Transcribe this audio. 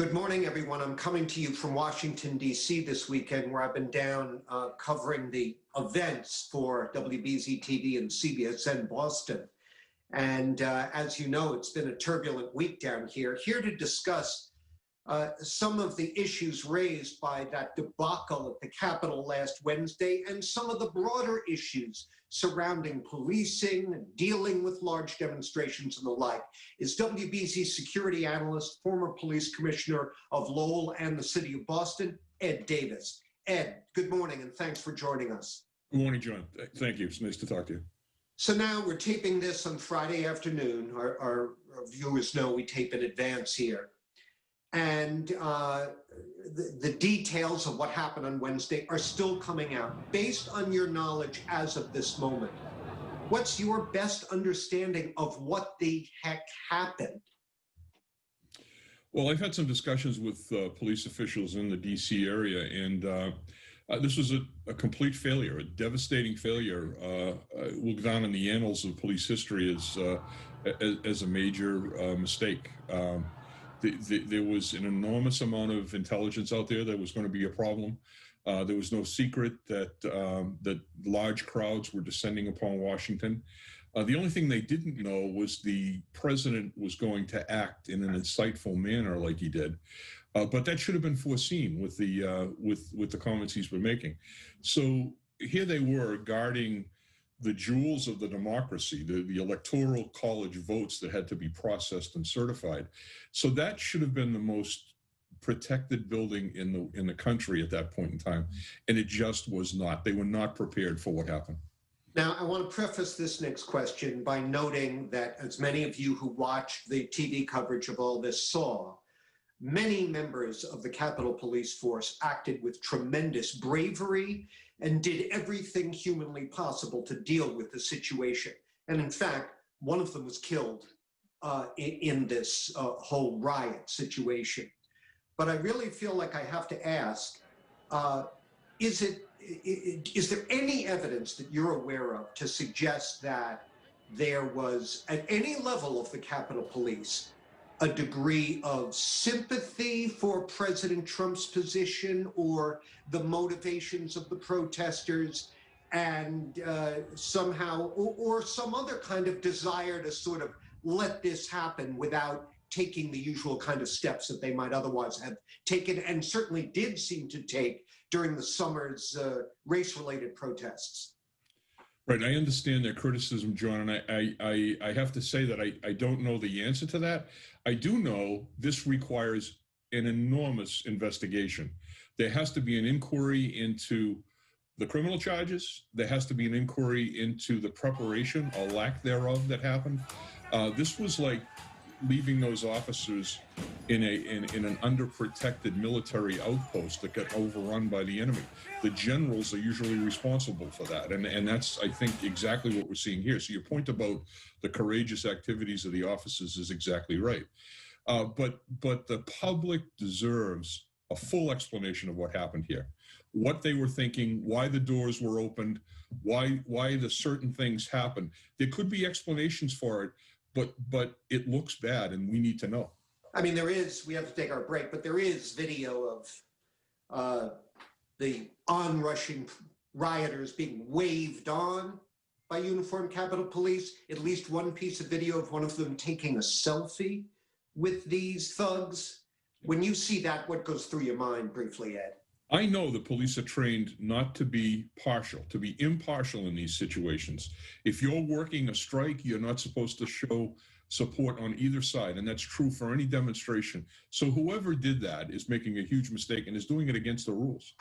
Good morning, everyone. I'm coming to you from Washington, D.C. this weekend, where I've been down covering the events for WBZ-TV and CBSN Boston. And as you know, it's been a turbulent week down here. Here to discuss some of the issues raised by that debacle at the Capitol last Wednesday and some of the broader issues surrounding policing and dealing with large demonstrations and the like is WBZ security analyst, former police commissioner of Lowell and the city of Boston, Ed Davis. Ed, good morning and thanks for joining us. Good morning, John. Thank you. It's nice to talk to you. So now we're taping this on Friday afternoon. Our viewers know we tape in advance here. And the details of what happened on Wednesday are still coming out. Based on your knowledge as of this moment, what's your best understanding of what the heck happened? Well, I've had some discussions with police officials in the D.C. area, and this was a complete failure, a devastating failure. Will go down in the annals of police history as a major mistake. There was an enormous amount of intelligence out there that was going to be a problem. There was no secret that that large crowds were descending upon Washington. The only thing they didn't know was the president was going to act in an insightful manner like he did. But that should have been foreseen with the comments he's been making. So here they were guarding the jewels of the democracy, the electoral college votes that had to be processed and certified. So that should have been the most protected building in the country at that point in time, and it just was not. They were not prepared for what happened. Now, I want to preface this next question by noting that, as many of you who watched the TV coverage of all this saw, many members of the Capitol Police Force acted with tremendous bravery and did everything humanly possible to deal with the situation. And in fact, one of them was killed in this whole riot situation. But I really feel like I have to ask, is there any evidence that you're aware of to suggest that there was, at any level of the Capitol Police, a degree of sympathy for President Trump's position or the motivations of the protesters, and somehow, or some other kind of desire to sort of let this happen without taking the usual kind of steps that they might otherwise have taken, and certainly did seem to take during the summer's race-related protests? Right, I understand their criticism, John, and I have to say that I don't know the answer to that. I do know this requires an enormous investigation. There has to be an inquiry into the criminal charges. There has to be an inquiry into the preparation or lack thereof that happened. This was like leaving those officers in an underprotected military outpost that got overrun by the enemy. The generals are usually responsible for that, and that's, I think, exactly what we're seeing here. So your point about the courageous activities of the officers is exactly right. But the public deserves a full explanation of what happened here, what they were thinking, why the doors were opened, why the certain things happened. There could be explanations for it, but it looks bad, and we need to know. I mean, we have to take our break, but there is video of the onrushing rioters being waved on by uniformed Capitol Police. At least one piece of video of one of them taking a selfie with these thugs. When you see that, what goes through your mind briefly, Ed? I know the police are trained not to be partial, to be impartial in these situations. If you're working a strike, you're not supposed to show support on either side, and that's true for any demonstration. So whoever did that is making a huge mistake and is doing it against the rules.